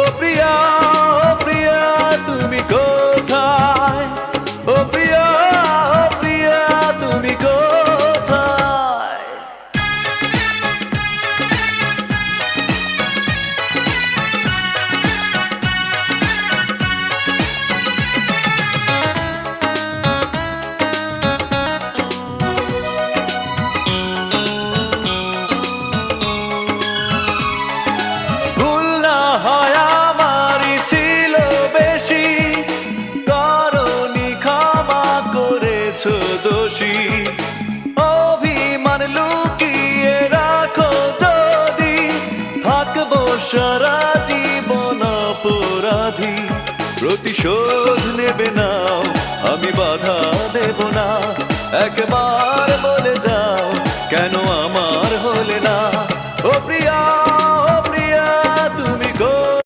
ও প্রিয়া, ও প্রিয়া তুমি কোথায়? ও প্রিয়া, ও প্রিয়া তুমি কোথায়? ভুল না হয় আমারই ছিল বেশি, করনি ক্ষমা করেছো দোষী। অভিমান লুকিয়ে রাখো যদি, থাকবো সারা জীবন অপরাধী। প্রতিশোধ নেবে নাও, আমি বাধা দেব না, একবার বলে যা